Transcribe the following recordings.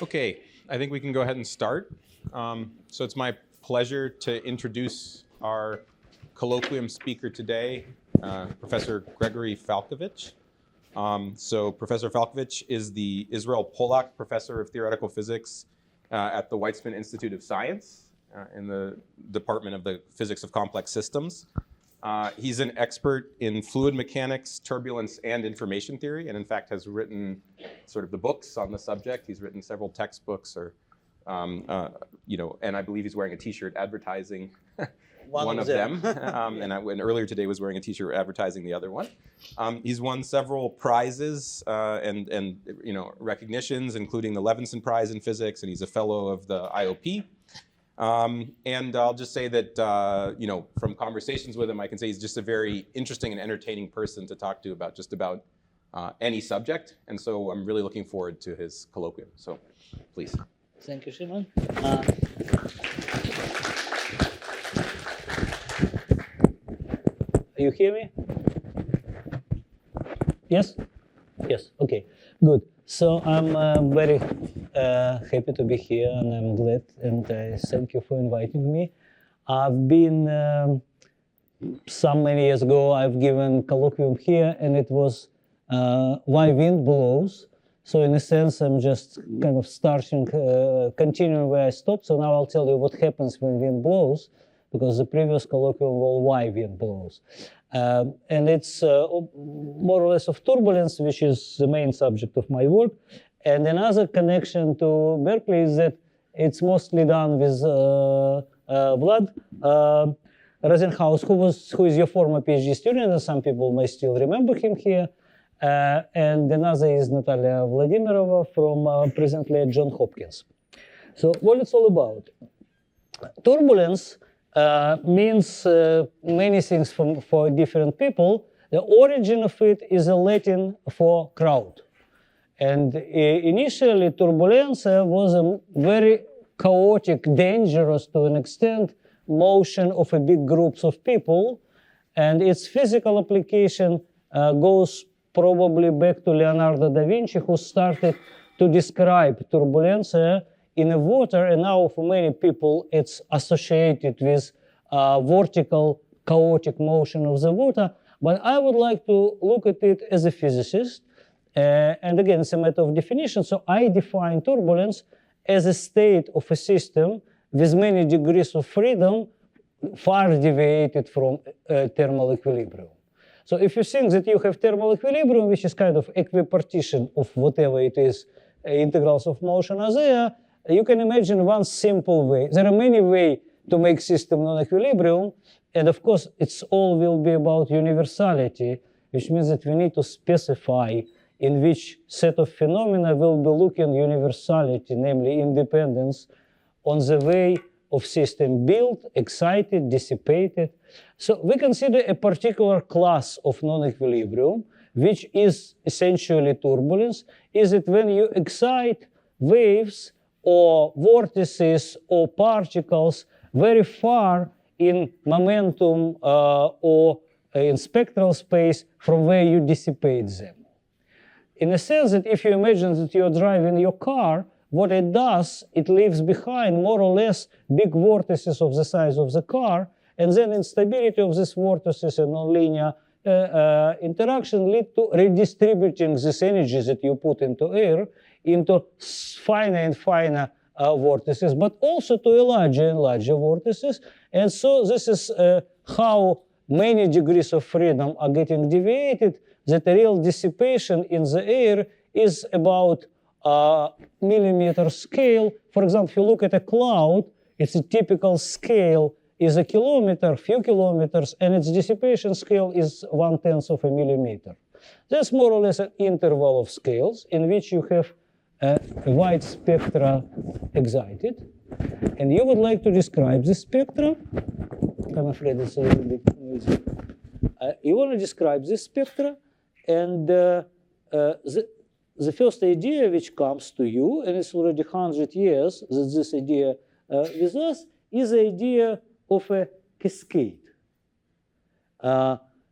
Okay, I think we can go ahead and start. So it's my pleasure to introduce our colloquium speaker today, Professor Gregory Falkovich. So Professor Falkovich is the Israel Polak Professor of Theoretical Physics at the Weizmann Institute of Science in the Department of the Physics of Complex Systems. He's an expert in fluid mechanics, turbulence, and information theory, and in fact has written sort of the books on the subject. He's written several textbooks, and I believe he's wearing a T-shirt advertising one of them. And earlier today was wearing a T-shirt advertising the other one. He's won several prizes and recognitions, including the Levinson Prize in Physics, and he's a fellow of the IOP. And I'll just say that, from conversations with him, I can say he's just a very interesting and entertaining person to talk to about just about any subject. And so I'm really looking forward to his colloquium. So please. Thank you, Shimon. You hear me? Yes? Yes, okay, good. So I'm very happy to be here, and I'm glad, and thank you for inviting me. I've been, many years ago, I've given colloquium here, and it was Why Wind Blows. So in a sense, I'm just kind of continuing where I stopped. So now I'll tell you what happens when wind blows, because the previous colloquium was Why Wind Blows. And it's more or less of turbulence, which is the main subject of my work. And another connection to Berkeley is that it's mostly done with Vlad Rosenhaus, who is your former PhD student, and some people may still remember him here. And another is Natalia Vladimirova from presently at Johns Hopkins. So what it's all about? Turbulence means many things for different people. The origin of it is a Latin for crowd. And initially, turbulence was a very chaotic, dangerous to an extent, motion of a big groups of people. And its physical application goes probably back to Leonardo da Vinci, who started to describe turbulence in the water, and now for many people it's associated with vertical chaotic motion of the water. But I would like to look at it as a physicist, and again it's a matter of definition. So I define turbulence as a state of a system with many degrees of freedom, far deviated from thermal equilibrium. So if you think that you have thermal equilibrium, which is kind of equipartition of whatever it is, integrals of motion are there, you can imagine one simple way. There are many ways to make system non-equilibrium, and of course it's all will be about universality, which means that we need to specify in which set of phenomena will be looking universality, namely independence, on the way of system built, excited, dissipated. So we consider a particular class of non-equilibrium, which is essentially turbulence, is it when you excite waves or vortices or particles very far in momentum or in spectral space from where you dissipate them. In a sense that if you imagine that you're driving your car, what it does, it leaves behind more or less big vortices of the size of the car, and then instability of these vortices and nonlinear interaction lead to redistributing this energy that you put into air into finer and finer vortices, but also to a larger and larger vortices. And so this is how many degrees of freedom are getting deviated, that the real dissipation in the air is about millimeter scale. For example, if you look at a cloud, its a typical scale is a kilometer, few kilometers, and its dissipation scale is 1/10 of a millimeter. That's more or less an interval of scales in which you have a wide spectra excited. And you would like to describe the spectra. I'm afraid it's a little bit noisy. You want to describe this spectra, and the first idea which comes to you, and it's already 100 years that this idea with us, is the idea of a cascade.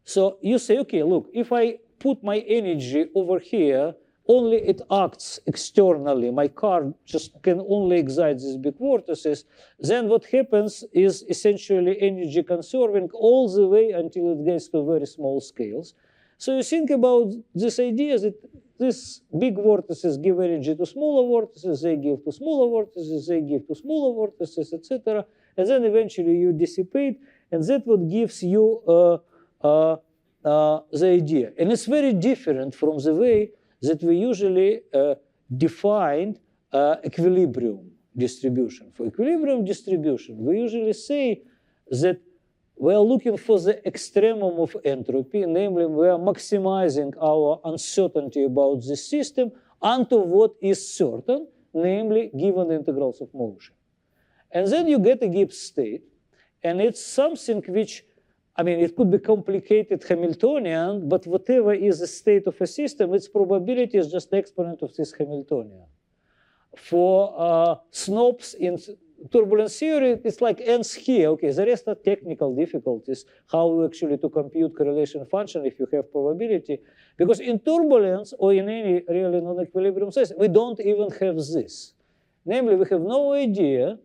So you say, okay, look, if I put my energy over here only it acts externally. My car just can only excite these big vortices. Then what happens is essentially energy conserving all the way until it gets to very small scales. So you think about this idea that these big vortices give energy to smaller vortices, they give to smaller vortices, they give to smaller vortices, etc. And then eventually you dissipate, and that's what gives you the idea. And it's very different from the way that we usually define equilibrium distribution. For equilibrium distribution, we usually say that we are looking for the extremum of entropy, namely we are maximizing our uncertainty about the system unto what is certain, namely given integrals of motion. And then you get a Gibbs state, and it's something which, I mean, it could be complicated Hamiltonian, but whatever is the state of a system, its probability is just exponent of this Hamiltonian. For snobs in turbulence theory, it's like ends here. Okay, the rest are technical difficulties, how actually to compute correlation function if you have probability. Because in turbulence, or in any really non-equilibrium system, we don't even have this. Namely, we have no idea.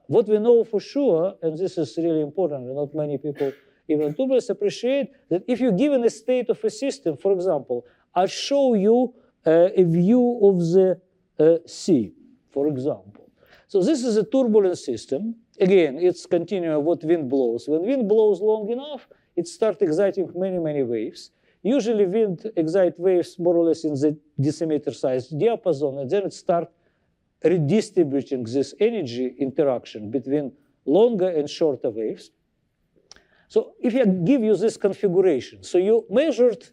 What we know for sure, and this is really important, and not many people even turbulence appreciate, that if you're given a state of a system, for example, I'll show you a view of the sea, for example. So this is a turbulent system. Again, it's continuing what wind blows. When wind blows long enough, it starts exciting many, many waves. Usually wind excites waves more or less in the decimeter size diapason, and then it starts redistributing this energy interaction between longer and shorter waves. So if I give you this configuration, so you measured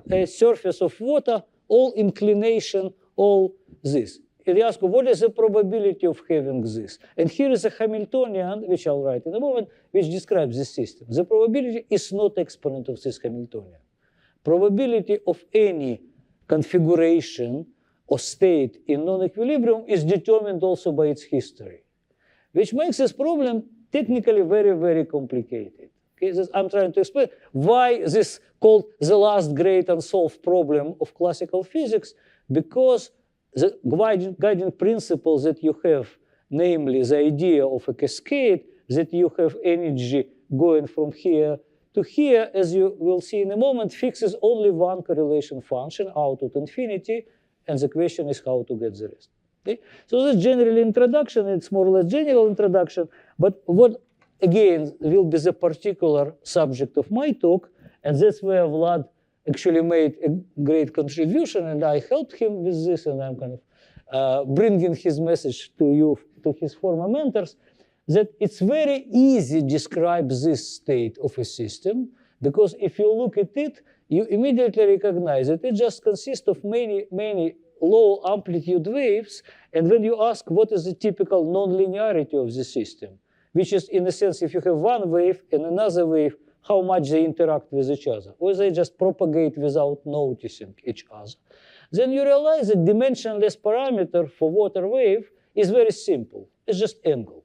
a surface of water, all inclination, all this. And you ask, what is the probability of having this? And here is a Hamiltonian, which I'll write in a moment, which describes this system. The probability is not exponent of this Hamiltonian. Probability of any configuration or state in non-equilibrium is determined also by its history, which makes this problem technically very, very complicated. Okay, I'm trying to explain why this called the last great unsolved problem of classical physics, because the guiding principle that you have, namely the idea of a cascade, that you have energy going from here to here, as you will see in a moment, fixes only one correlation function out to infinity, and the question is how to get the rest. Okay? So this general introduction, it's more or less general introduction, but what, again, will be the particular subject of my talk, and that's where Vlad actually made a great contribution, and I helped him with this, and I'm kind of bringing his message to you, to his former mentors, that it's very easy to describe this state of a system, because if you look at it, you immediately recognize that it just consists of many, many low amplitude waves, and when you ask what is the typical nonlinearity of the system, which is, in a sense, if you have one wave and another wave, how much they interact with each other, or they just propagate without noticing each other, then you realize that dimensionless parameter for water wave is very simple. It's just angle.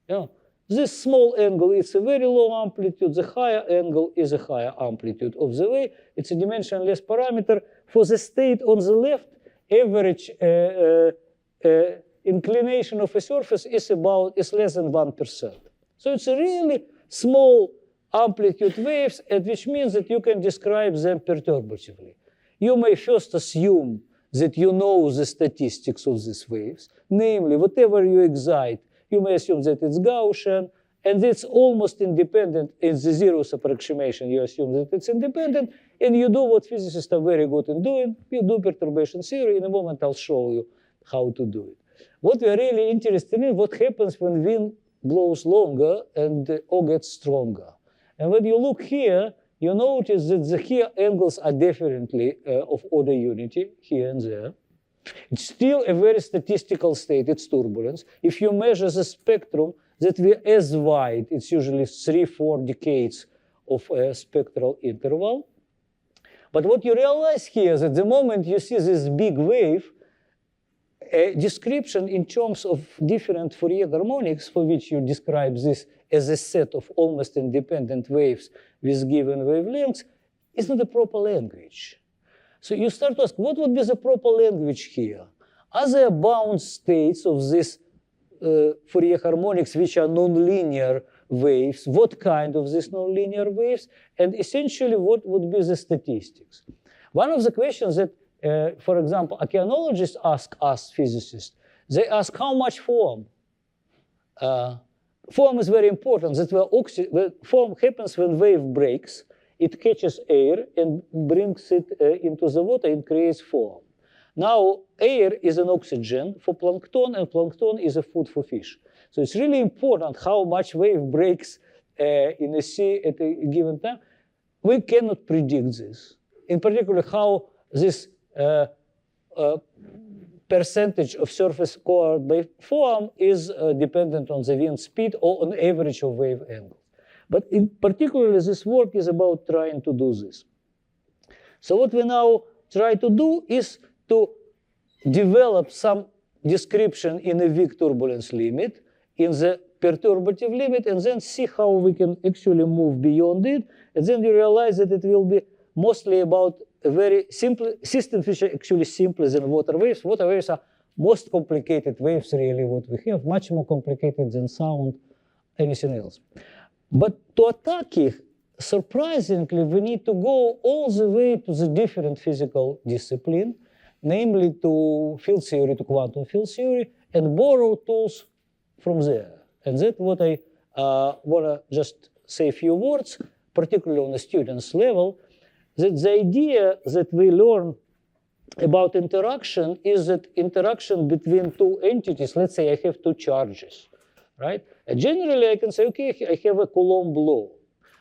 You know, this small angle is a very low amplitude. The higher angle is a higher amplitude of the wave. It's a dimensionless parameter. For the state on the left, average inclination of a surface is less than 1%. So it's a really small amplitude waves, and which means that you can describe them perturbatively. You may first assume that you know the statistics of these waves, namely, whatever you excite, you may assume that it's Gaussian, and it's almost independent in the zeroth approximation. You assume that it's independent, and you do what physicists are very good in doing. You do perturbation theory. In a moment, I'll show you how to do it. What we are really interested in, what happens when wind blows longer and or gets stronger. And when you look here, you notice that the here angles are definitely of order unity, here and there. It's still a very statistical state, it's turbulence. If you measure the spectrum, that we as wide, it's usually 3-4 decades of a spectral interval. But what you realize here is that the moment you see this big wave, a description in terms of different Fourier harmonics, for which you describe this as a set of almost independent waves with given wavelengths, is not a proper language. So you start to ask, what would be the proper language here? Are there bound states of these Fourier harmonics which are nonlinear waves? What kind of these nonlinear waves? And essentially, what would be the statistics? One of the questions that, for example, oceanologists ask us physicists, they ask how much form. Form is very important. That's where form happens when wave breaks. It catches air and brings it into the water and creates form. Now, air is an oxygen for plankton, and plankton is a food for fish. So it's really important how much wave breaks in the sea at a given time. We cannot predict this. In particular, how this percentage of surface covered by foam is dependent on the wind speed or on average of wave angle. But in particular, this work is about trying to do this. So what we now try to do is to develop some description in a weak turbulence limit, in the perturbative limit, and then see how we can actually move beyond it. And then you realize that it will be mostly about a very simple systems which are actually simpler than water waves. Water waves are most complicated waves, really, what we have, much more complicated than sound, anything else. But to attack it, surprisingly, we need to go all the way to the different physical discipline, namely to field theory, to quantum field theory, and borrow tools from there. And that's what I want to just say a few words, particularly on the student's level, that the idea that we learn about interaction is that interaction between two entities, let's say I have two charges, right? And generally, I can say, okay, I have a Coulomb law.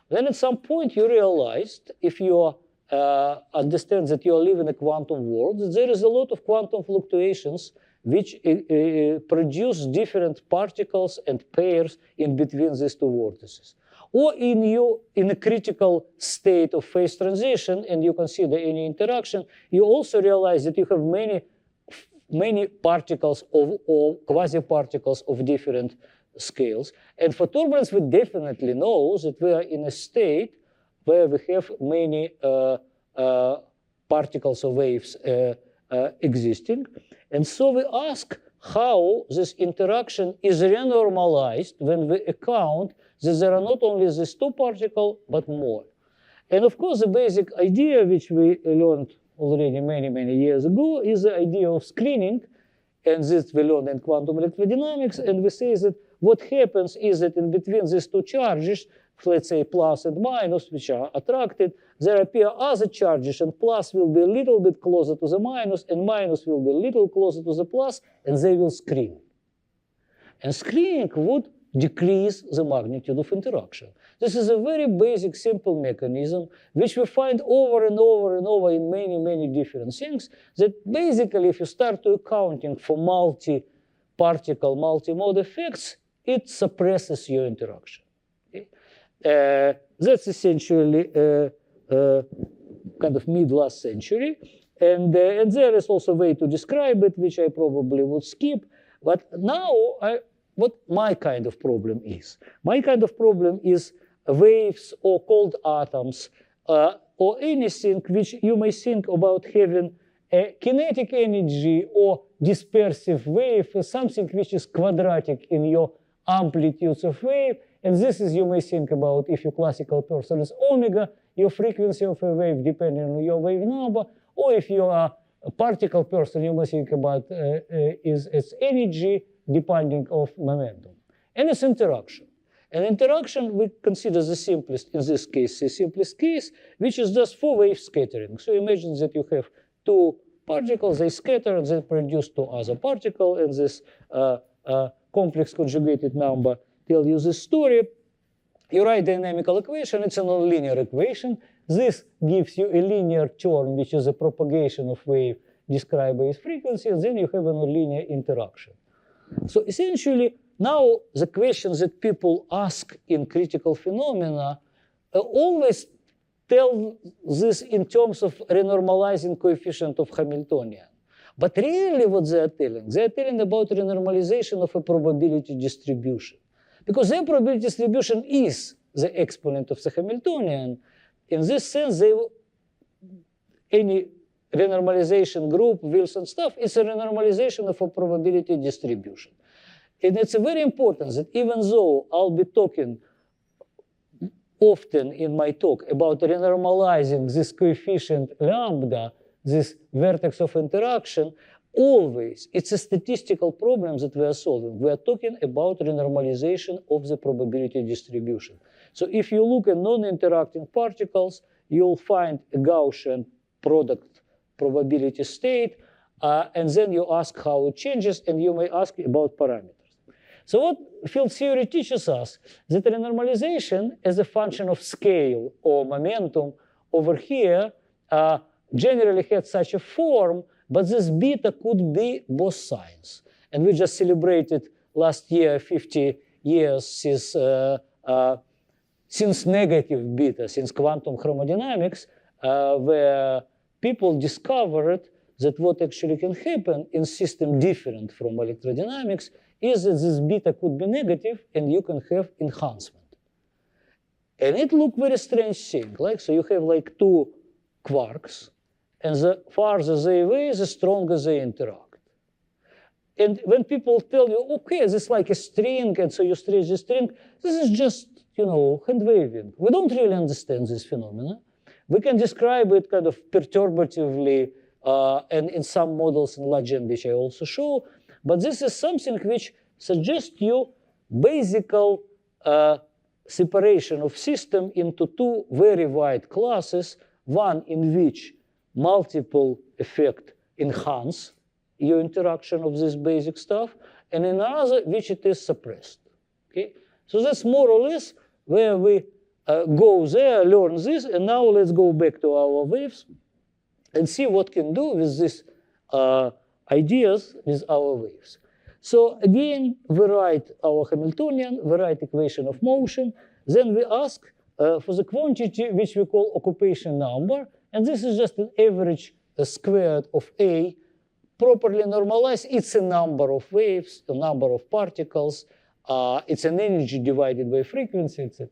Then at some point, you realized, if you understand that you live in a quantum world, that there is a lot of quantum fluctuations which produce different particles and pairs in between these two vortices. Or in a critical state of phase transition, and you consider any interaction, you also realize that you have many particles or quasi-particles of different scales. And for turbulence, we definitely know that we are in a state where we have many particles or waves existing. And so we ask how this interaction is renormalized when we account that there are not only these two particles, but more. And of course, the basic idea, which we learned already many years ago, is the idea of screening. And this we learned in quantum electrodynamics. And we say that what happens is that in between these two charges, let's say plus and minus, which are attracted, there appear other charges, and plus will be a little bit closer to the minus, and minus will be a little closer to the plus, and they will screen. And screening would decrease the magnitude of interaction. This is a very basic, simple mechanism, which we find over and over and over in many different things, that basically, if you start to accounting for multi-particle, multi-mode effects, it suppresses your interaction. Okay? That's essentially kind of mid-last century. And there is also a way to describe it, which I probably would skip. But now, what my kind of problem is? My kind of problem is waves or cold atoms or anything which you may think about having a kinetic energy or dispersive wave, something which is quadratic in your amplitudes of wave. And this is, you may think about, if your classical person is omega, your frequency of a wave depending on your wave number, or if you are a particle person, you may think about is its energy depending of momentum. And it's interaction. And interaction we consider the simplest, in this case, the simplest case, which is just for wave scattering. So imagine that you have two particles, they scatter, and they produce two other particles, and this complex conjugated number tell you this story. You write dynamical equation, it's a nonlinear equation. This gives you a linear term, which is a propagation of wave described by its frequency, and then you have a nonlinear interaction. So essentially, now the questions that people ask in critical phenomena always tell this in terms of renormalizing coefficient of Hamiltonian. But really what they're telling about renormalization of a probability distribution. Because their probability distribution is the exponent of the Hamiltonian. In this sense, any renormalization group, Wilson stuff, it's a renormalization of a probability distribution. And it's very important that even though I'll be talking often in my talk about renormalizing this coefficient lambda, this vertex of interaction, always it's a statistical problem that we are solving. We are talking about renormalization of the probability distribution. So if you look at non-interacting particles, you'll find a Gaussian product probability state, and then you ask how it changes, and you may ask about parameters. So what field theory teaches us that renormalization as a function of scale or momentum over here generally had such a form, but this beta could be both signs. And we just celebrated last year 50 years since negative beta, since quantum chromodynamics, where people discovered that what actually can happen in system different from electrodynamics is that this beta could be negative and you can have enhancement. And it looked very strange thing. Like, so you have like two quarks, and the farther they away, the stronger they interact. And when people tell you, okay, this is like a string, and so you stretch the string, this is just, you know, hand waving. We don't really understand this phenomena. We can describe it kind of perturbatively, and in some models in large N, which I also show. But this is something which suggests you basic separation of system into two very wide classes, one in which multiple effects enhance your interaction of this basic stuff, and another which it is suppressed. Okay? So that's more or less where we go there, learn this, and now let's go back to our waves and see what can do with these ideas with our waves. So again, we write our Hamiltonian, we write equation of motion, then we ask for the quantity which we call occupation number, and this is just an average squared of A, properly normalized. It's a number of waves, a number of particles, it's an energy divided by frequency, etc.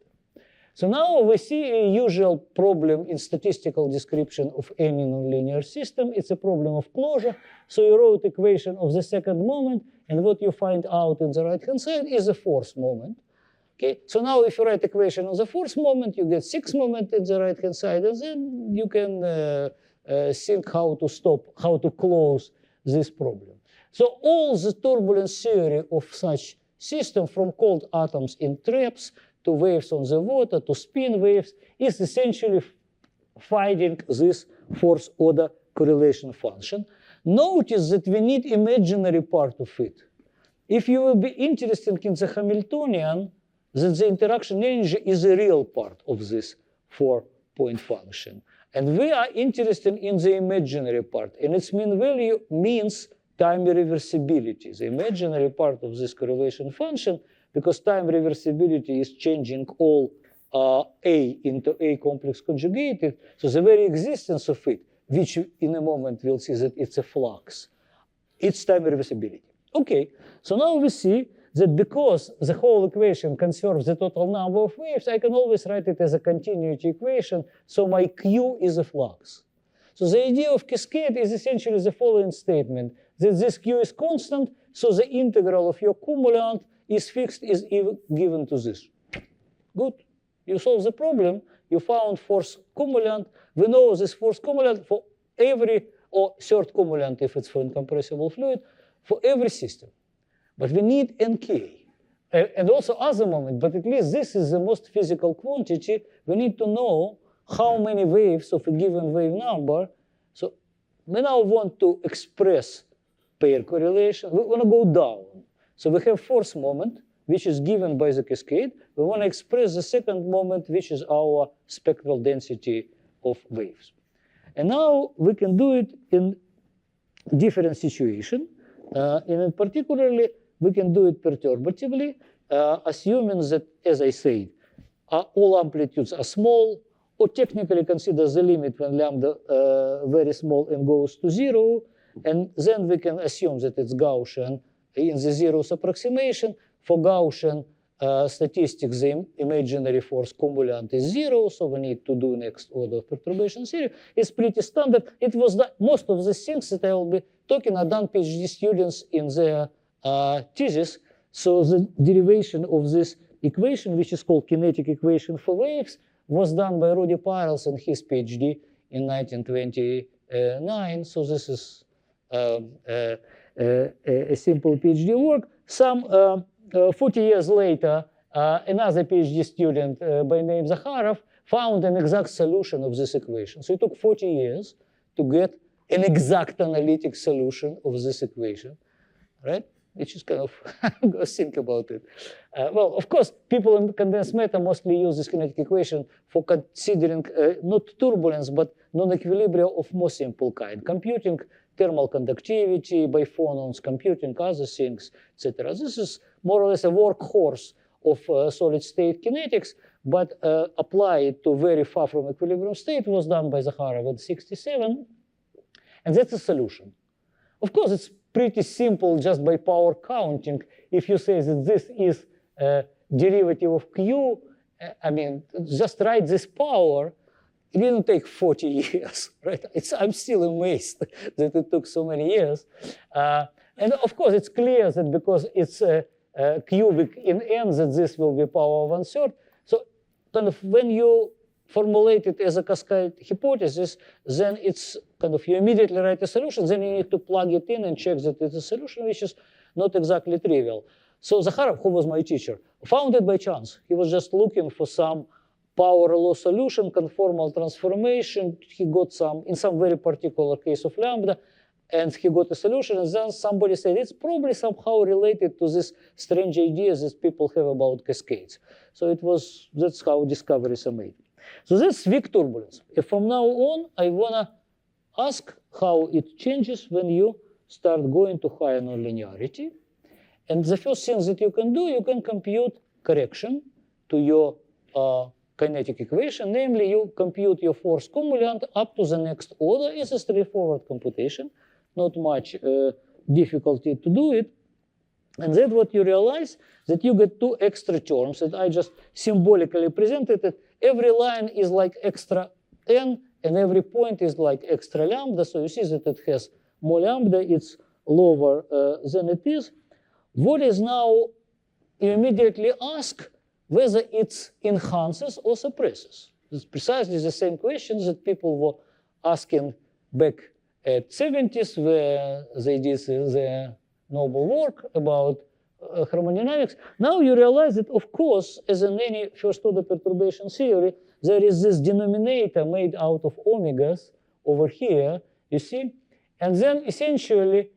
So now we see a usual problem in statistical description of any nonlinear system. It's a problem of closure. So you wrote equation of the second moment, and what you find out in the right-hand side is a fourth moment. Okay, so now if you write equation of the fourth moment, you get sixth moment in the right-hand side, and then you can think how to stop, how to close this problem. So all the turbulence theory of such system, from cold atoms in traps to waves on the water to spin waves, is essentially finding this fourth order correlation function. Notice that we need imaginary part of it. If you will be interested in the Hamiltonian, then the interaction energy is a real part of this 4-point function. And we are interested in the imaginary part, and its mean value means time reversibility, the imaginary part of this correlation function, because time reversibility is changing all A into A complex conjugated. So the very existence of it, which in a moment we'll see that it's a flux, it's time reversibility. Okay, so now we see that because the whole equation conserves the total number of waves, I can always write it as a continuity equation, so my Q is a flux. So the idea of cascade is essentially the following statement, that this Q is constant, so the integral of your cumulant is fixed, is given to this. Good. You solve the problem. You found force cumulant. We know this force cumulant for every, or third cumulant if it's for incompressible fluid, for every system. But we need NK. And also other moment, but at least this is the most physical quantity. We need to know how many waves of a given wave number. So we now want to express pair correlation. We want to go down. So we have fourth moment, which is given by the cascade. We want to express the second moment, which is our spectral density of waves. And now we can do it in different situations. And particularly, we can do it perturbatively, assuming that, as I said, all amplitudes are small, or technically consider the limit when lambda very small and goes to 0. And then we can assume that it's Gaussian in the zeroth approximation. For Gaussian statistics, the imaginary force cumulant is 0, so we need to do next order of perturbation theory. It's pretty standard. It was most of the things that I will be talking are done PhD students in their thesis. So the derivation of this equation, which is called kinetic equation for waves, was done by Rudy Piles and his PhD in 1929. So this is a simple PhD work. Some 40 years later, another PhD student by name Zakharov found an exact solution of this equation. So it took 40 years to get an exact analytic solution of this equation, right? Which is kind of, go think about it. Well, of course, people in condensed matter mostly use this kinetic equation for considering not turbulence, but non-equilibria of more simple kind, computing thermal conductivity by phonons, computing other things, etc. This is more or less a workhorse of solid-state kinetics, but applied to very far from equilibrium state was done by Zakharov in '67, and that's a solution. Of course, it's pretty simple just by power counting. If you say that this is a derivative of Q, I mean, just write this power. It didn't take 40 years, right? I'm still amazed that it took so many years. And of course, it's clear that because it's cubic in n, that this will be power of 1/3. So kind of when you formulate it as a cascade hypothesis, then it's kind of you immediately write a solution, then you need to plug it in and check that it's a solution, which is not exactly trivial. So Zakharov, who was my teacher, found it by chance. He was just looking for some power law solution, conformal transformation. He got some, in some very particular case of lambda, and he got a solution. And then somebody said, it's probably somehow related to this strange ideas that people have about cascades. So that's how discoveries are made. So that's weak turbulence. If from now on, I want to ask how it changes when you start going to higher nonlinearity. And the first thing that you can do, you can compute correction to your kinetic equation. Namely, you compute your force cumulant up to the next order. It's a straightforward computation, not much difficulty to do it. And then what you realize, that you get two extra terms that I just symbolically presented it. Every line is like extra n, and every point is like extra lambda. So you see that it has more lambda, it's lower than it is. What is now, you immediately ask whether it enhances or suppresses. It's precisely the same questions that people were asking back at 70s, where they did their noble work about thermodynamics. Now you realize that, of course, as in any first-order perturbation theory, there is this denominator made out of omegas over here, you see? And then essentially,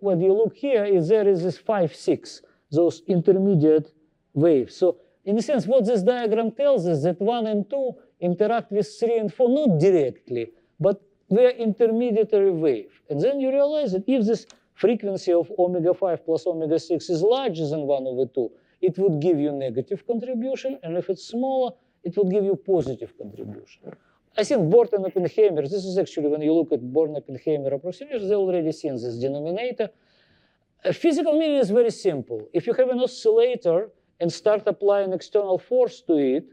when you look here, there is this 5, 6, those intermediate waves. So in a sense, what this diagram tells us that 1 and 2 interact with 3 and 4, not directly, but they're intermediary wave. And then you realize that if this frequency of omega 5 plus omega 6 is larger than 1/2, it would give you negative contribution. And if it's smaller, it would give you positive contribution. I think Born and Oppenheimer, this is actually when you look at Born-Oppenheimer approximation, they already seen this denominator. A physical meaning is very simple. If you have an oscillator and start applying external force to it,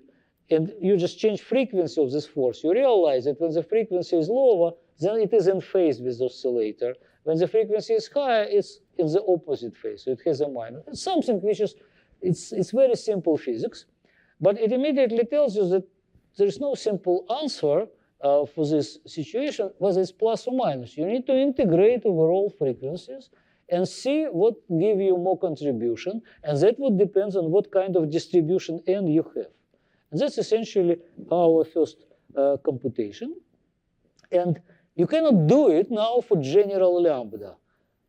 and you just change frequency of this force, you realize that when the frequency is lower, then it is in phase with the oscillator. When the frequency is higher, it's in the opposite phase, so it has a minus. It's something which is, it's very simple physics, but it immediately tells you that there is no simple answer for this situation, whether it's plus or minus. You need to integrate overall frequencies and see what give you more contribution, and that would depend on what kind of distribution n you have. And that's essentially our first computation. And you cannot do it now for general lambda.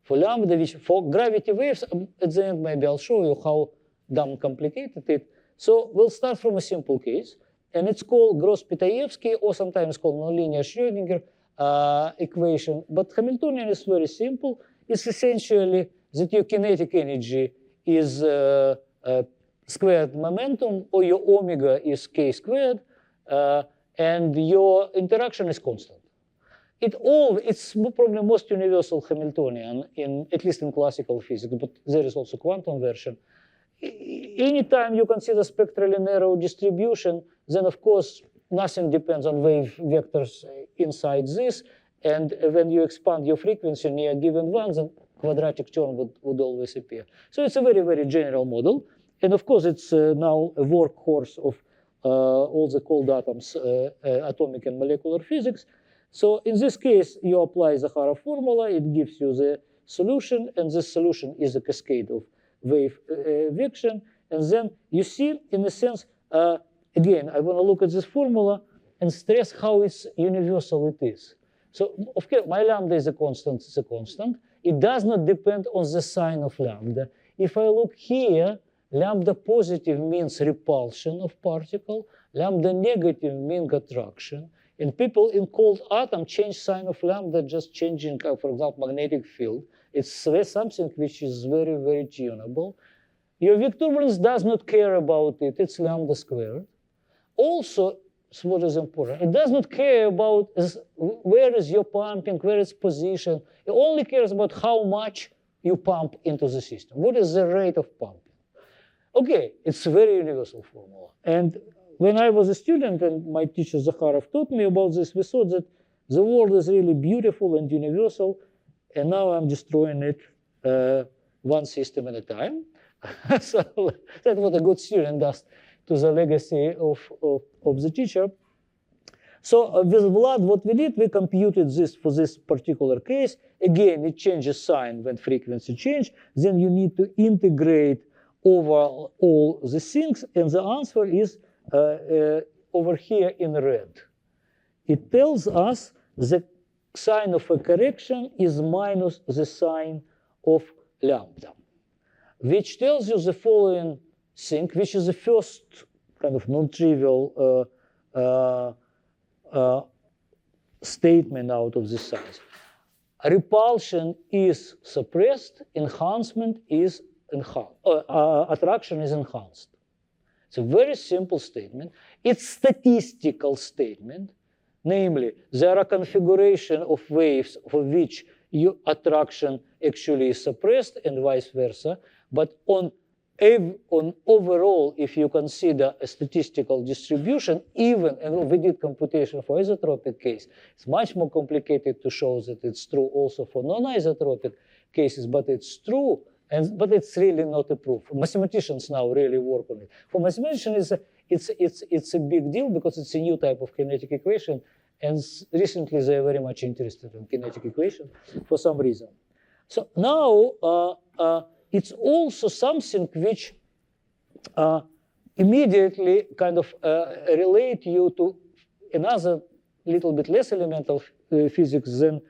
For lambda, which for gravity waves, at the end maybe I'll show you how damn complicated it. So we'll start from a simple case, and it's called Gross-Pitaevsky, or sometimes called nonlinear Schrödinger equation. But Hamiltonian is very simple. It's essentially that your kinetic energy is squared momentum, or your omega is k squared, and your interaction is constant. It's probably most universal Hamiltonian, at least in classical physics, but there is also quantum version. anytime you consider spectrally narrow distribution, then of course nothing depends on wave vectors inside this. And when you expand your frequency near a given one, then quadratic term would always appear. So it's a very, very general model. And of course, it's now a workhorse of all the cold atoms, atomic and molecular physics. So in this case, you apply the Zakharov formula. It gives you the solution. And this solution is a cascade of wave vection. And then you see, in a sense, again, I want to look at this formula and stress how universal it is. So, of course, my lambda is a constant. It's a constant. It does not depend on the sign of lambda. If I look here, lambda positive means repulsion of particle. Lambda negative means attraction. And people in cold atom change sign of lambda, just changing, for example, magnetic field. It's something which is very, very tunable. Your weak turbulence does not care about it. It's lambda squared. Also, so what is important? It does not care about where is your pumping, where its position. It only cares about how much you pump into the system. What is the rate of pumping? Okay, it's a very universal formula. And when I was a student and my teacher Zakharov taught me about this, we thought that the world is really beautiful and universal. And now I'm destroying it one system at a time. So that's what a good student does to the legacy of the teacher. So with Vlad, what we did, we computed this for this particular case. Again, it changes sign when frequency change. Then you need to integrate over all the things. And the answer is over here in red. It tells us the sign of a correction is minus the sign of lambda, which tells you the following thing, which is the first kind of non-trivial statement out of this science. Repulsion is suppressed, enhancement is attraction is enhanced. It's a very simple statement. It's statistical statement, namely, there are configuration of waves for which your attraction actually is suppressed and vice versa, but on overall, if you consider a statistical distribution, even, and we did computation for isotropic case, it's much more complicated to show that it's true also for non-isotropic cases, but it's true, but it's really not a proof. Mathematicians now really work on it. For mathematicians, it's a big deal because it's a new type of kinetic equation, and recently they're very much interested in kinetic equation for some reason. So now, it's also something which immediately kind of relate you to another little bit less elemental physics than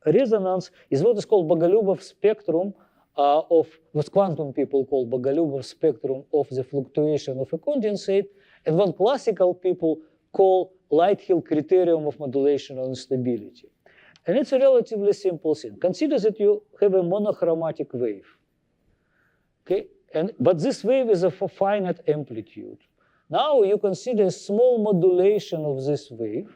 resonance, is what is called Bogolyubov spectrum of what quantum people call Bogolyubov spectrum of the fluctuation of a condensate, and what classical people call Lighthill criterion of modulation on stability. And it's a relatively simple thing. Consider that you have a monochromatic wave. Okay, but this wave is of a finite amplitude. Now you consider a small modulation of this wave.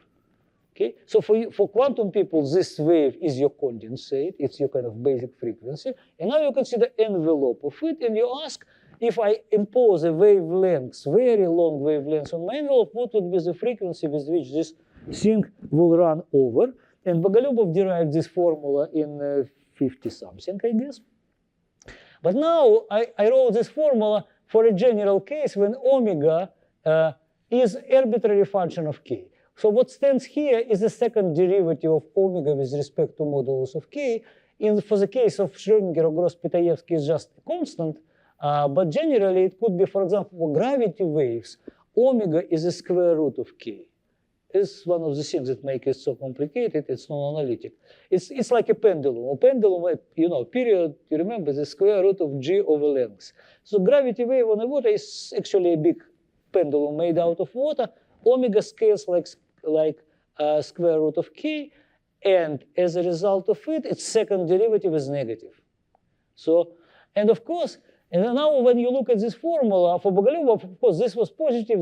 Okay, so for quantum people, this wave is your condensate. It's your kind of basic frequency. And now you consider envelope of it, and you ask, if I impose a wavelength, very long wavelength on my envelope, what would be the frequency with which this thing will run over? And Bogolyubov derived this formula in 50-something, I guess. But now I wrote this formula for a general case when omega is arbitrary function of k. So what stands here is the second derivative of omega with respect to modulus of k. For the case of Schrödinger or Gross-Pitayevsky, is just a constant. But generally, it could be, for example, for gravity waves, omega is the square root of k. It's one of the things that make it so complicated. It's non-analytic. It's like a pendulum. A pendulum, period, you remember, the square root of g over length. So gravity wave on the water is actually a big pendulum made out of water. Omega scales like square root of k. And as a result of it, its second derivative is negative. So, and of course, and now when you look at this formula for Bogolyubov, of course, this was positive,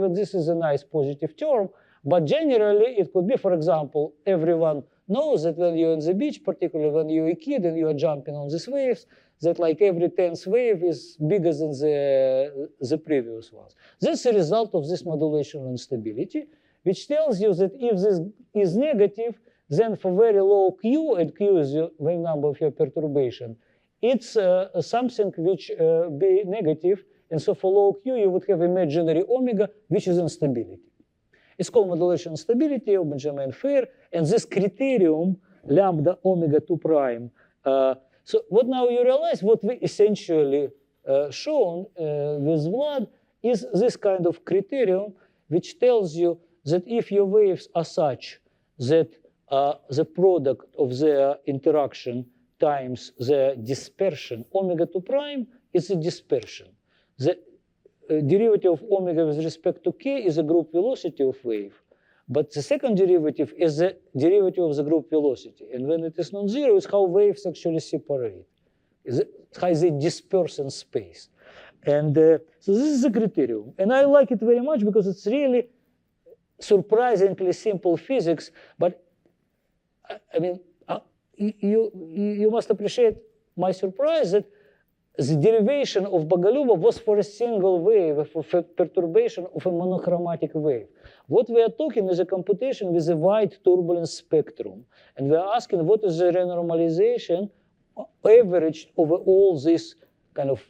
and this is a nice positive term. But generally, it could be, for example, everyone know that when you're on the beach, particularly when you're a kid and you're jumping on these waves, that like every 10th wave is bigger than the previous ones. That's a result of this modulation instability, which tells you that if this is negative, then for very low Q, and Q is the wave number of your perturbation, it's something which be negative, and so for low Q, you would have imaginary omega, which is instability. It's called modulation instability of Benjamin Fair, and this criterion, lambda omega 2 prime. So what now you realize, what we essentially shown with Vlad is this kind of criterion, which tells you that if your waves are such that the product of their interaction times the dispersion, omega 2 prime is a dispersion. The derivative of omega with respect to k is a group velocity of wave, but the second derivative is the derivative of the group velocity. And when it is non-zero, it's how waves actually separate. It's how they disperse in space. And so this is the criterion. And I like it very much because it's really surprisingly simple physics, but I mean, you must appreciate my surprise that the derivation of Boголюбов was for a single wave, for perturbation of a monochromatic wave. What we are talking is a computation with a wide turbulence spectrum. And we are asking what is the renormalization averaged over all this kind of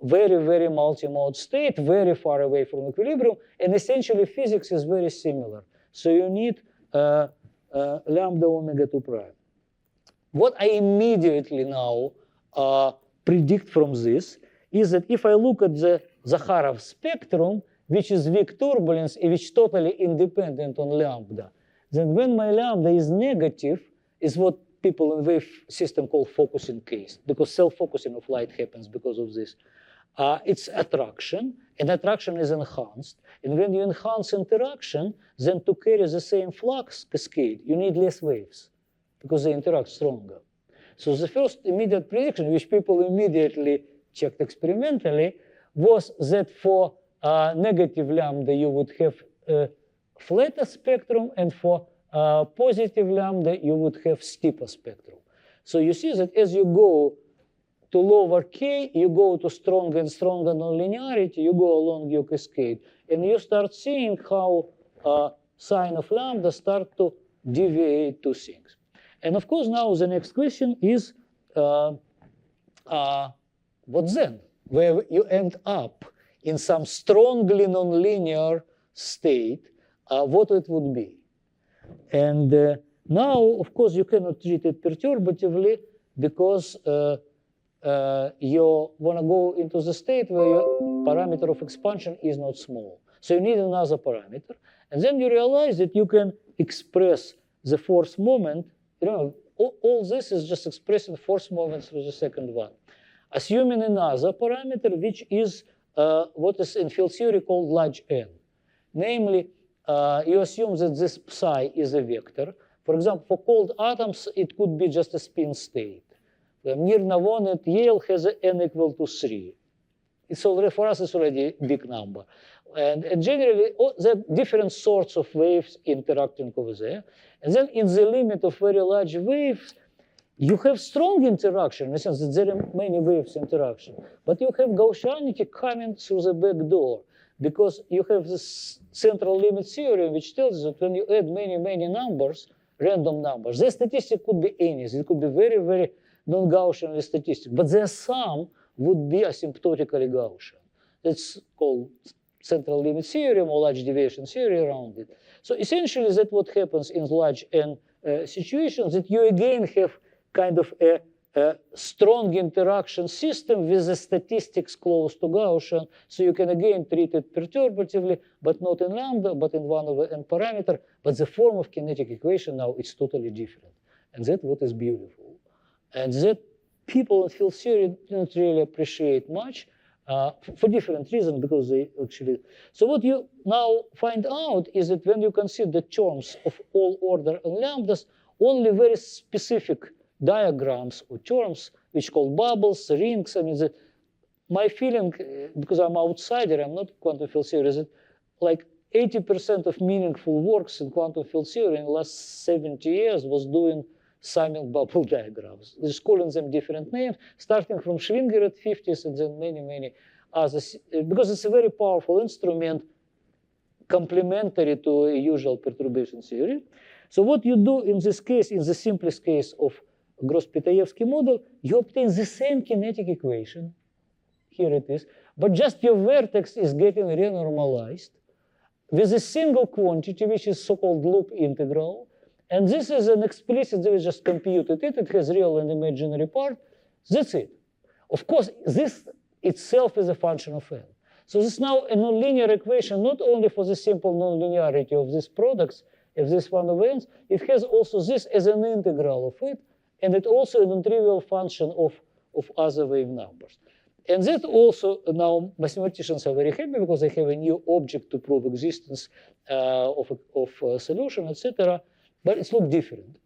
very, very multi-mode state, very far away from equilibrium. And essentially, physics is very similar. So you need lambda omega 2 prime. What I immediately now predict from this is that if I look at the Zakharov spectrum, which is weak turbulence, which is totally independent on lambda, then when my lambda is negative, is what people in wave system call focusing case, because self-focusing of light happens because of this. It's attraction, and attraction is enhanced. And when you enhance interaction, then to carry the same flux cascade, you need less waves, because they interact stronger. So the first immediate prediction, which people immediately checked experimentally, was that for negative lambda, you would have a flatter spectrum, and for positive lambda, you would have steeper spectrum. So you see that as you go to lower k, you go to stronger and stronger nonlinearity, you go along your cascade, and you start seeing how sign of lambda start to deviate to things. And of course, now the next question is, what then? Where you end up in some strongly nonlinear state, what it would be. And now, of course, you cannot treat it perturbatively because you want to go into the state where your parameter of expansion is not small. So you need another parameter. And then you realize that you can express the force moment. You know, all this is just expressing force moment through the second one. Assuming another parameter, which is what is in field theory called large n. Namely, you assume that this psi is a vector. For example, for cold atoms, it could be just a spin state. Nirnavon at Yale has an n equal to 3. It's already, for us, it's already a big number. And generally, there are different sorts of waves interacting over there. And then in the limit of very large waves, you have strong interaction, in the sense that there are many waves interaction. But you have Gaussianity coming through the back door, because you have this central limit theorem, which tells you that when you add many, many numbers, random numbers, their statistic could be any. It could be very, very non-Gaussian statistic. But their sum would be asymptotically Gaussian. That's called central limit theorem or large deviation theory around it. So essentially, that's what happens in large n situations, that you again have kind of a strong interaction system with the statistics close to Gaussian. So you can again treat it perturbatively, but not in lambda, but in 1 over n parameter. But the form of kinetic equation now is totally different. And that's what is beautiful. And that people in field theory don't really appreciate much for different reasons, because they actually. So what you now find out is that when you consider the terms of all order and lambdas, only very specific diagrams or terms, which called bubbles, rings. I mean, my feeling, because I'm outsider, I'm not quantum field theory, is that like 80% of meaningful works in quantum field theory in the last 70 years was doing summing bubble diagrams. Just calling them different names, starting from Schwinger at 50s and then many, many others, because it's a very powerful instrument complementary to a usual perturbation theory. So what you do in this case, in the simplest case of Gross-Pitaevsky model, you obtain the same kinetic equation. Here it is. But just your vertex is getting renormalized with a single quantity, which is so-called loop integral. And this is an explicit, we just computed it. It has real and imaginary part. That's it. Of course, this itself is a function of n. So this is now a nonlinear equation, not only for the simple nonlinearity of these products, if this one of n's, it has also this as an integral of it, and it also a non-trivial function of other wave numbers. And that also, now mathematicians are very happy because they have a new object to prove existence of a solution, etc. But it looks different.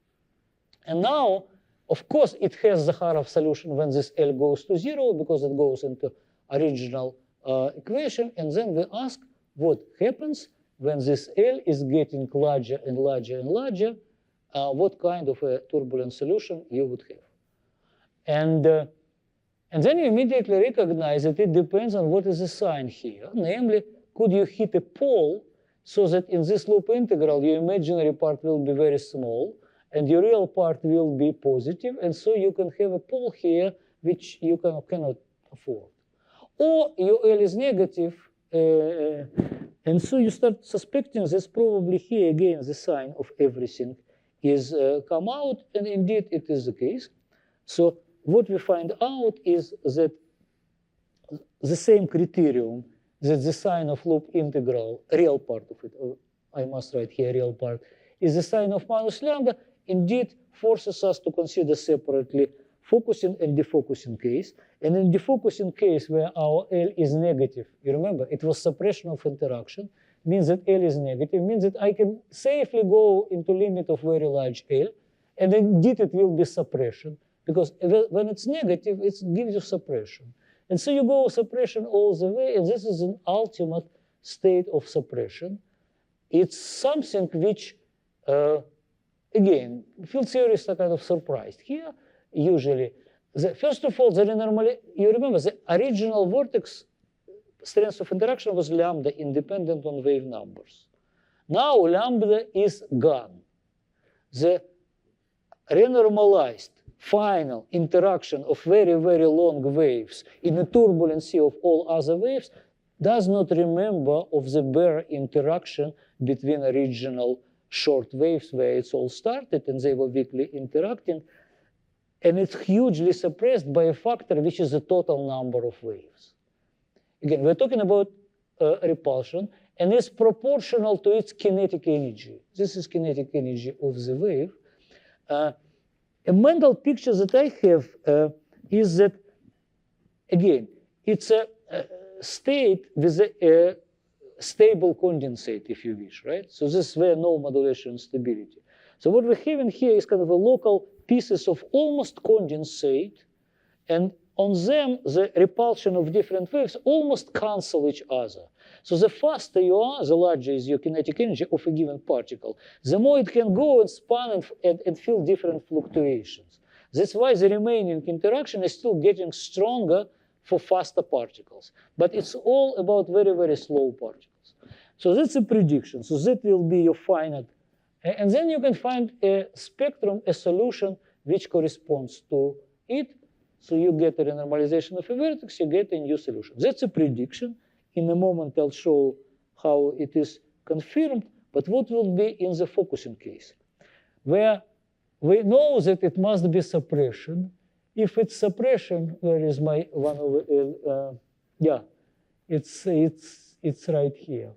And now, of course, it has Zakharov solution when this L goes to 0 because it goes into original equation. And then we ask what happens when this L is getting larger and larger and larger, what kind of a turbulent solution you would have. And then you immediately recognize that it depends on what is the sign here. Namely, could you hit a pole so that in this loop integral, your imaginary part will be very small, and your real part will be positive, and so you can have a pole here which you cannot afford. Or your L is negative, and so you start suspecting that probably here again the sign of everything is come out, and indeed it is the case. So what we find out is that the same criterion, that the sign of loop integral, real part of it, I must write here real part, is the sign of minus lambda, indeed forces us to consider separately focusing and defocusing case. And in defocusing case where our L is negative, you remember, it was suppression of interaction, means that L is negative, means that I can safely go into limit of very large L, and indeed it will be suppression, because when it's negative, it gives you suppression. And so you go suppression all the way, and this is an ultimate state of suppression. It's something which, again, field theorists are kind of surprised here, usually. First of all, you remember, the original vortex strength of interaction was lambda independent on wave numbers. Now lambda is gone. The renormalized final interaction of very, very long waves in the turbulency of all other waves does not remember of the bare interaction between original short waves where it's all started and they were weakly interacting. And it's hugely suppressed by a factor which is the total number of waves. Again, we're talking about repulsion, and it's proportional to its kinetic energy. This is kinetic energy of the wave. A mental picture that I have is that, again, it's a state with a stable condensate, if you wish, right? So this is where no modulation stability. So what we're having here is kind of a local pieces of almost condensate, and on them, the repulsion of different waves almost cancel each other. So the faster you are, the larger is your kinetic energy of a given particle, the more it can go and span and feel different fluctuations. That's why the remaining interaction is still getting stronger for faster particles. But it's all about very, very slow particles. So that's a prediction. So that will be your finite. And then you can find a spectrum, a solution which corresponds to it. So you get a renormalization of a vertex, you get a new solution. That's a prediction. In a moment, I'll show how it is confirmed. But what will be in the focusing case? Where we know that it must be suppression. If it's suppression, where is my 1 over L? Yeah, it's right here.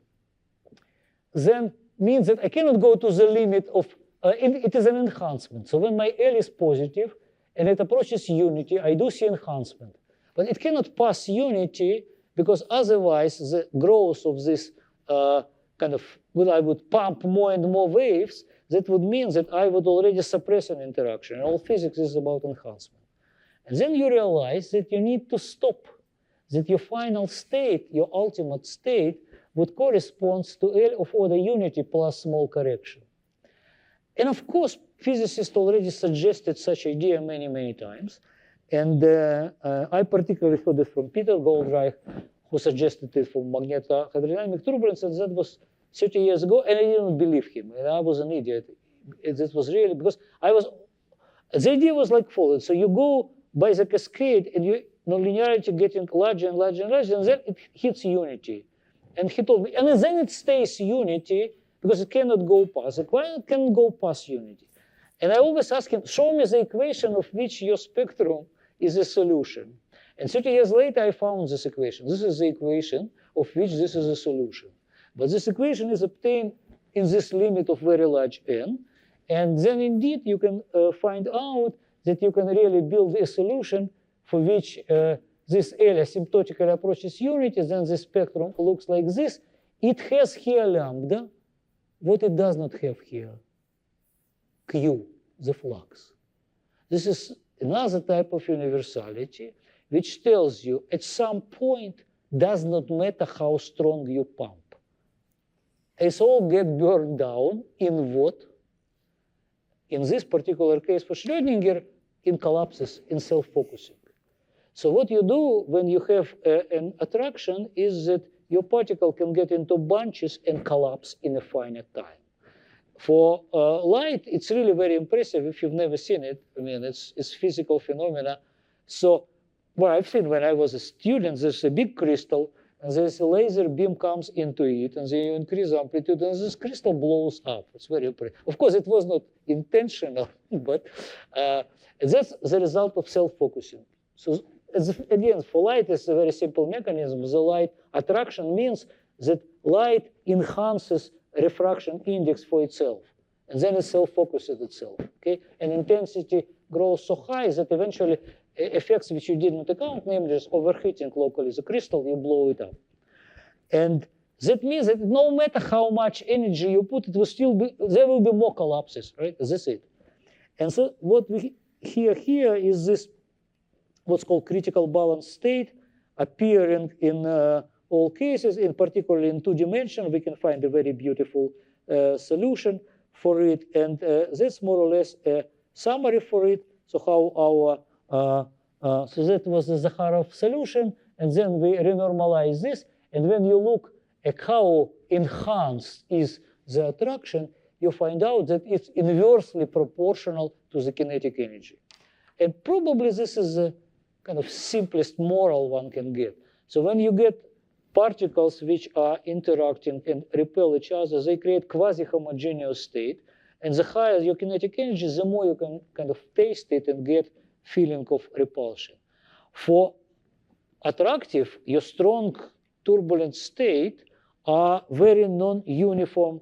Then means that I cannot go to the limit of, it is an enhancement. So when my L is positive and it approaches unity, I do see enhancement. But it cannot pass unity because otherwise the growth of this kind of, when I would pump more and more waves, that would mean that I would already suppress an interaction. And all physics is about enhancement. And then you realize that you need to stop, that your final state, your ultimate state, would correspond to L of order unity plus small correction. And of course, physicists already suggested such idea many, many times. And I particularly heard it from Peter Goldreich, who suggested it for magnetohydrodynamic turbulence, and that was 30 years ago, and I didn't believe him. And I was an idiot. It was really, because the idea was like following. So you go by the cascade, and nonlinearity getting larger and larger and larger, and then it hits unity. And he told me, and then it stays unity, because it cannot go past. It can go past unity. And I always ask him, show me the equation of which your spectrum is a solution. And 30 years later, I found this equation. This is the equation of which this is a solution. But this equation is obtained in this limit of very large n. And then indeed, you can find out that you can really build a solution for which this L asymptotically approaches unity. Then the spectrum looks like this. It has here lambda. What it does not have here? Q, the flux. This is another type of universality, which tells you at some point does not matter how strong you pump. It's all get burned down in what? In this particular case for Schrödinger, in collapses, in self-focusing. So what you do when you have an attraction is that your particle can get into bunches and collapse in a finite time. For light, it's really very impressive if you've never seen it. I mean, it's physical phenomena. So what I've seen when I was a student, there's a big crystal, and there's a laser beam comes into it, and then you increase amplitude, and this crystal blows up. It's very impressive. Of course, it was not intentional, but that's the result of self-focusing. So again, for light, it's a very simple mechanism. The light attraction means that light enhances refraction index for itself, and then it self-focuses itself. Okay, and intensity grows so high that eventually effects which you didn't account, namely just overheating locally the crystal, you blow it up. And that means that no matter how much energy you put, it will still be, there will be more collapses, right? That's it. And so what we hear here is this, what's called critical balance state, appearing in all cases, in particularly in 2 dimensions. We can find a very beautiful solution for it. And that's more or less a summary for it. So how our so that was the Zakharov solution, and then we renormalize this. And when you look at how enhanced is the attraction, you find out that it's inversely proportional to the kinetic energy. And probably this is the kind of simplest moral one can get. So when you get particles which are interacting and repel each other, they create quasi-homogeneous state. And the higher your kinetic energy, the more you can kind of taste it and get feeling of repulsion. For attractive, your strong turbulent state are very non-uniform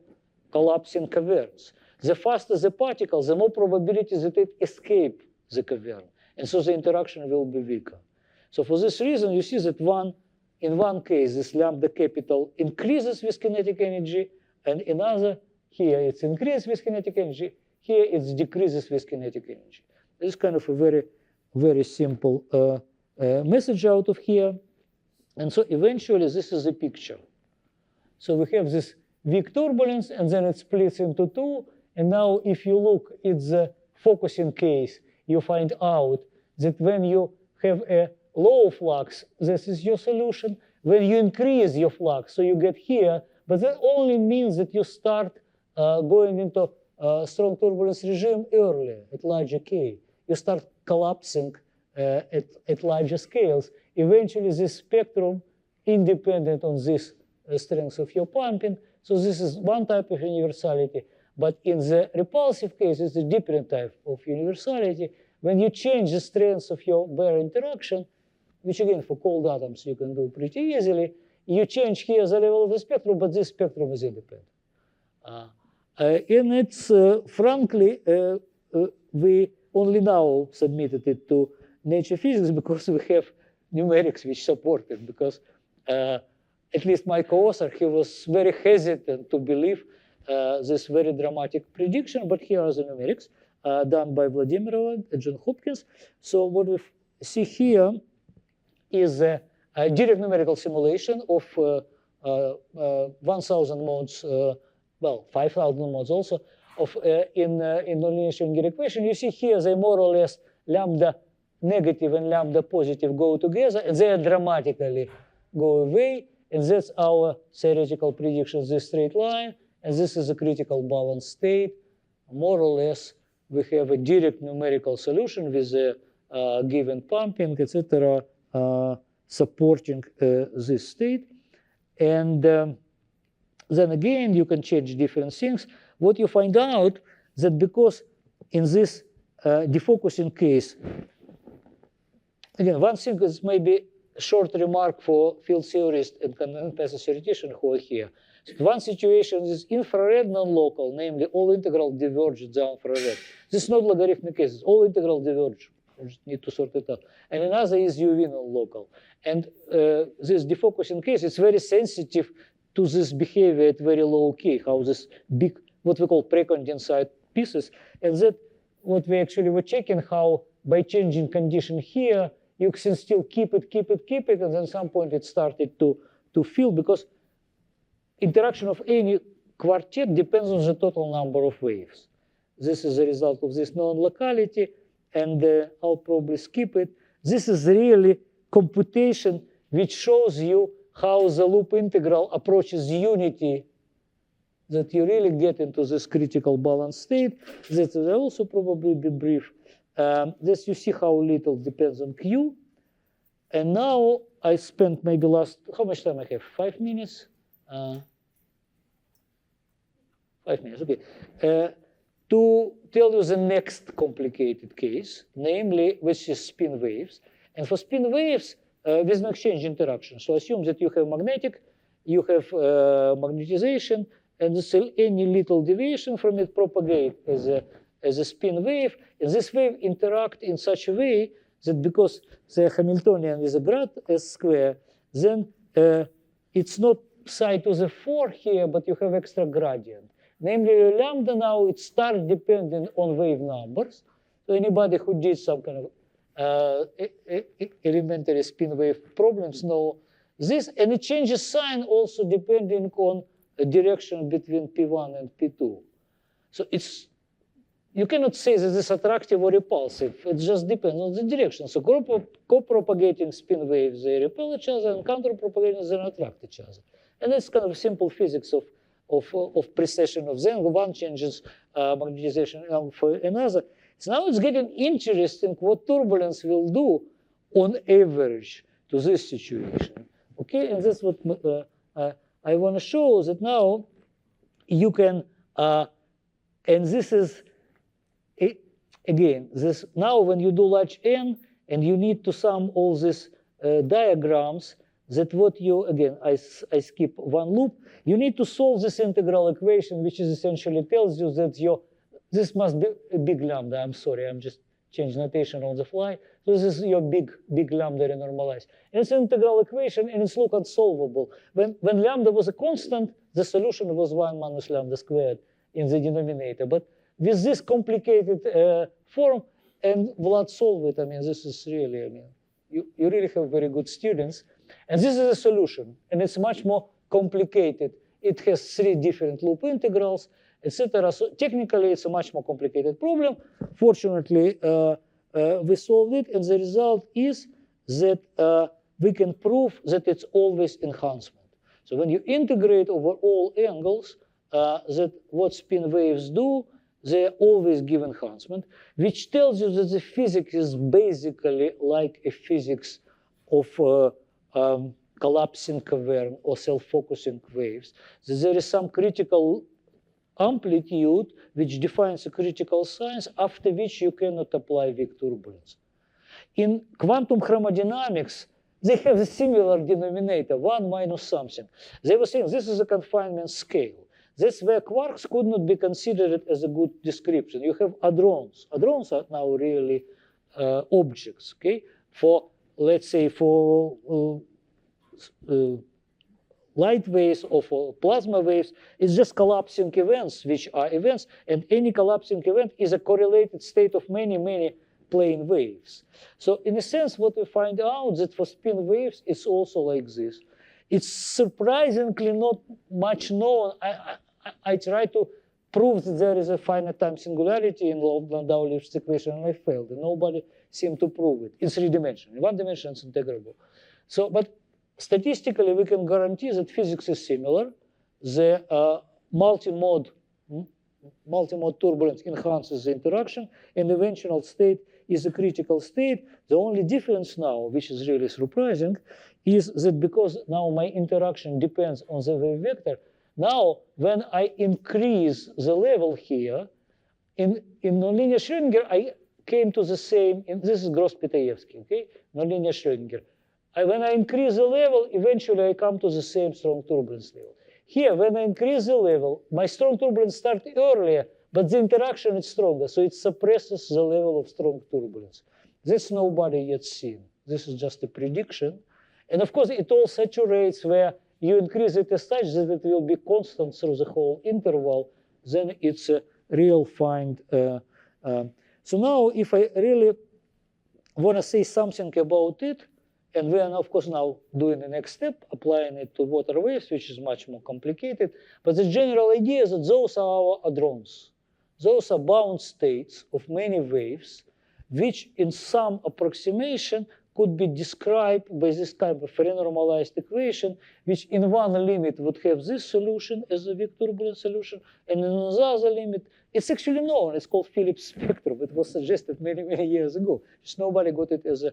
collapsing caverns. The faster the particle, the more probability that it escape the cavern. And so the interaction will be weaker. So for this reason, you see that in one case, this lambda capital increases with kinetic energy, and in other, here it's increases with kinetic energy, here it decreases with kinetic energy. This is kind of a very, very simple message out of here. And so eventually, this is the picture. So we have this weak turbulence, and then it splits into 2. And now if you look at the focusing case, you find out that when you have a low flux, this is your solution. When you increase your flux, so you get here, but that only means that you start going into strong turbulence regime earlier, at larger K. You start collapsing at larger scales. Eventually, this spectrum, independent on this strength of your pumping. So this is one type of universality. But in the repulsive case, it's a different type of universality. When you change the strength of your bare interaction, which again, for cold atoms, you can do pretty easily, you change here the level of the spectrum, but this spectrum is independent. And it's, frankly, we only now submitted it to Nature Physics because we have numerics which support it. Because at least my co-author, he was very hesitant to believe this very dramatic prediction, but here are the numerics done by Vladimirova at Johns Hopkins. So what we see here is a direct numerical simulation of 1,000 modes, well, 5,000 modes also of in nonlinear Schrödinger equation. You see here they more or less lambda negative and lambda positive go together, and they dramatically go away. And that's our theoretical prediction, this straight line. And this is a critical balance state. More or less, we have a direct numerical solution with a given pumping, etc., supporting this state. And then again, you can change different things. What you find out that because in this defocusing case, again, one thing is maybe a short remark for field theorists and conventional theoreticians who are here. So one situation is infrared non-local, namely all integral diverge down infrared. This is not logarithmic case, all integral diverge. You just need to sort it out. And another is UV non-local. And this defocusing case is very sensitive to this behavior at very low K, how this big, what we call precondensate pieces. And that what we actually were checking, how by changing condition here, you can still keep it, and then at some point it started to fill, because interaction of any quartet depends on the total number of waves. This is the result of this non-locality, and I'll probably skip it. This is really computation which shows you how the loop integral approaches unity, that you really get into this critical balance state. That will also probably be brief. This you see how little depends on Q. And now I spent maybe how much time I have? 5 minutes? 5 minutes, okay. To tell you the next complicated case, namely, which is spin waves. And for spin waves, with an exchange interaction. So assume that you have magnetic, you have magnetization, and any little deviation from it propagate as a spin wave. And this wave interact in such a way that because the Hamiltonian is a grad S square, then it's not psi to the 4 here, but you have extra gradient. Namely, lambda now, it starts depending on wave numbers. So anybody who did some kind of elementary spin wave problems know this. And it changes sign also depending on a direction between P1 and P2. So you cannot say that it's attractive or repulsive. It just depends on the direction. So co-propagating spin waves, they repel each other, and counter-propagating, they attract each other. And that's kind of simple physics of precession of them. One changes magnetization for another. So now it's getting interesting what turbulence will do on average to this situation. Okay, and that's what I want to show, that now you can, and this is, again, this now when you do large N and you need to sum all these diagrams, that what you, again, I skip one loop, you need to solve this integral equation, which is essentially tells you that this must be a big lambda. I'm sorry, I'm just changing notation on the fly. So this is your big lambda renormalized. And it's an integral equation, and it's look unsolvable. When lambda was a constant, the solution was 1 minus lambda squared in the denominator. But with this complicated form, and Vlad solved it, I mean, this is really, I mean, you really have very good students. And this is a solution, and it's much more complicated. It has 3 different loop integrals, etc. So technically, it's a much more complicated problem. Fortunately, we solved it, and the result is that we can prove that it's always enhancement. So when you integrate over all angles, that what spin waves do, they always give enhancement, which tells you that the physics is basically like a physics of collapsing cavern or self-focusing waves. That there is some critical amplitude which defines a critical size, after which you cannot apply weak turbulence. In quantum chromodynamics, they have a similar denominator, 1 minus something. They were saying this is a confinement scale. That's where quarks could not be considered as a good description. You have hadrons. Hadrons are now really objects, okay? For, let's say, for light waves or for plasma waves, it's just collapsing events, which are events, and any collapsing event is a correlated state of many plane waves. So in a sense, what we find out that for spin waves, it's also like this. It's surprisingly not much known. I try to prove that there is a finite time singularity involved in Landau-Lifshitz equation, and I failed. And nobody seemed to prove it in 3 dimensions. In 1 dimension, it's integrable. So, but statistically, we can guarantee that physics is similar. The multi-mode turbulence enhances the interaction, and the eventual state is a critical state. The only difference now, which is really surprising, is that because now my interaction depends on the wave vector, now when I increase the level here, in nonlinear Schrödinger, I came to the same, this is Gross-Pitaevsky, okay? Nonlinear Schrödinger. When I increase the level, eventually I come to the same strong turbulence level. Here, when I increase the level, my strong turbulence starts earlier, but the interaction is stronger, so it suppresses the level of strong turbulence. This nobody yet seen. This is just a prediction. And of course, it all saturates where you increase it as such that it will be constant through the whole interval, then it's a real find. So now, if I really want to say something about it, and we are, of course, now doing the next step, applying it to water waves, which is much more complicated. But the general idea is that those are our hadrons. Those are bound states of many waves, which in some approximation could be described by this kind of renormalized equation, which in one limit would have this solution as a weak turbulence solution, and in another limit, it's actually known. It's called Phillips spectrum. It was suggested many, many years ago. Just nobody got it as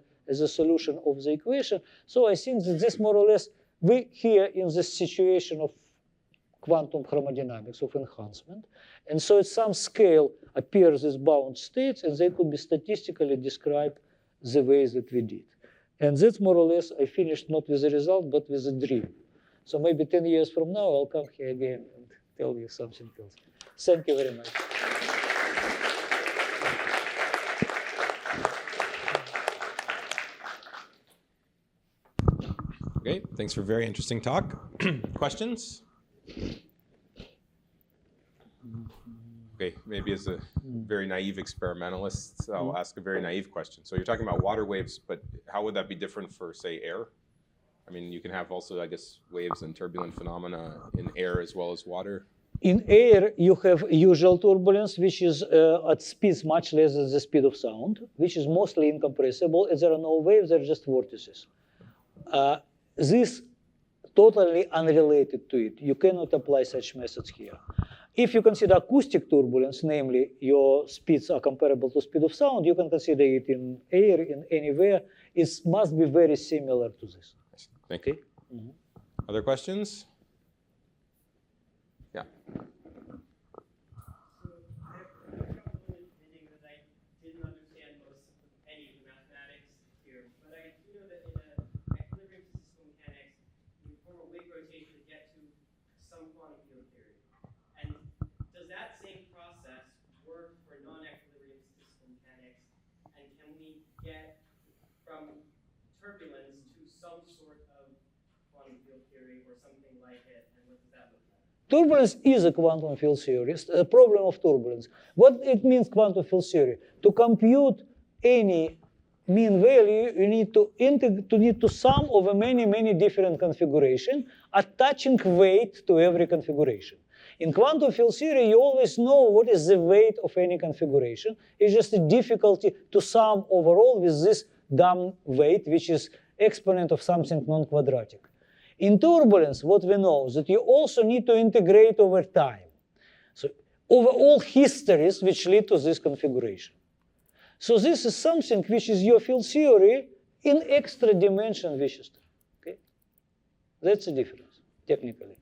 a solution of the equation. So I think that this more or less, we here in this situation of quantum chromodynamics, of enhancement. And so at some scale appears as bound states, and they could be statistically described the way that we did. And that's more or less, I finished not with a result, but with a dream. So maybe 10 years from now, I'll come here again and tell you something else. Thank you very much. Okay, thanks for a very interesting talk. Questions? Okay, maybe as a very naive experimentalist, I'll ask a very naive question. So you're talking about water waves, but how would that be different for, say, air? I mean, you can have also, I guess, waves and turbulent phenomena in air as well as water. In air, you have usual turbulence, which is at speeds much less than the speed of sound, which is mostly incompressible. And there are no waves, they're just vortices. This totally unrelated to it. You cannot apply such methods here. If you consider acoustic turbulence, namely your speeds are comparable to speed of sound, you can consider it in air, in anywhere. It must be very similar to this. Thank you. Mm-hmm. Other questions? Yeah. Get from turbulence to some sort of quantum field theory or something like it, and what does that look like? Turbulence is a quantum field theory, a problem of turbulence. What it means, quantum field theory? To compute any mean value, you need to sum over many, many different configurations, attaching weight to every configuration. In quantum field theory, you always know what is the weight of any configuration. It's just a difficulty to sum overall with this dumb weight, which is exponent of something non-quadratic. In turbulence, what we know is that you also need to integrate over time. So over all histories which lead to this configuration. So this is something which is your field theory in extra dimension vicious. Okay? That's the difference, technically.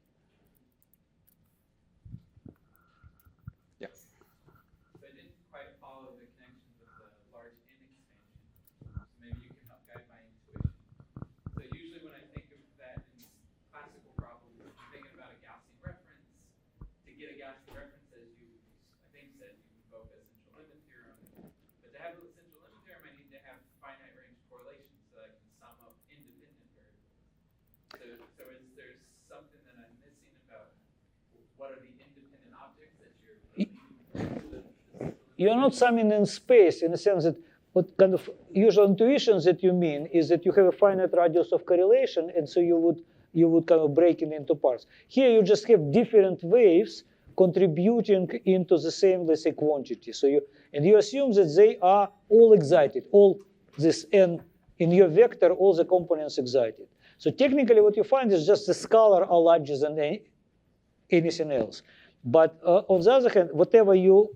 You're not summing in space in the sense that what kind of usual intuitions that you mean is that you have a finite radius of correlation, and so you would you would kind of break it into parts. Here you just have different waves contributing into the same, let's say, quantity. So you assume that they are all excited, all this n in your vector, all the components excited. So technically what you find is just the scalar are larger than anything else. But on the other hand, whatever you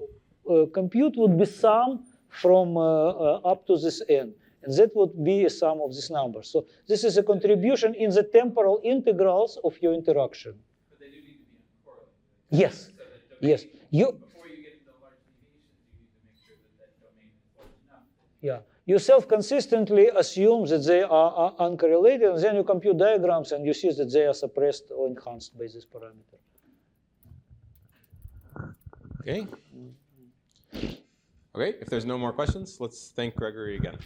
compute would be sum from up to this n. And that would be a sum of these numbers. So this is a contribution in the temporal integrals of your interaction. But they do need to be uncorrelated. Yes. So that domain, Yes. before you get into large deviations, you need to make sure that that domain is large enough. Yeah. You self-consistently assume that they are uncorrelated, and then you compute diagrams, and you see that they are suppressed or enhanced by this parameter. Okay. Okay, if there's no more questions, let's thank Gregory again.